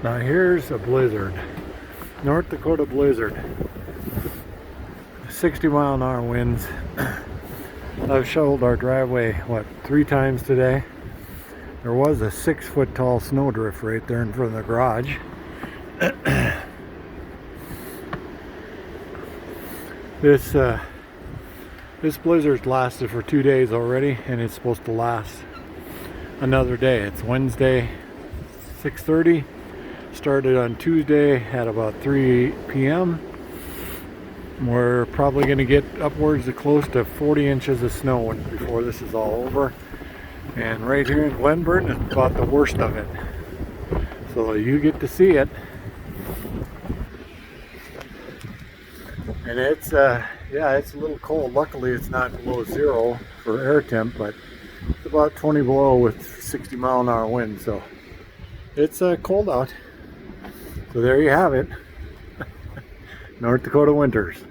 Now here's a blizzard. North Dakota blizzard. 60-mile-an-hour winds. I've shoveled our driveway, 3 times today. There was a 6-foot tall snowdrift right there in front of the garage. This blizzard's lasted for 2 days already, and it's supposed to last another day. It's Wednesday, 6:30. Started on Tuesday at about 3 p.m. We're probably going to get upwards of close to 40 inches of snow before this is all over. And right here in Glenburn is about the worst of it. So you get to see it. And it's it's a little cold. Luckily it's not below zero for air temp, but it's about 20 below with 60-mile-an-hour wind. So it's cold out. So there you have it. North Dakota winters.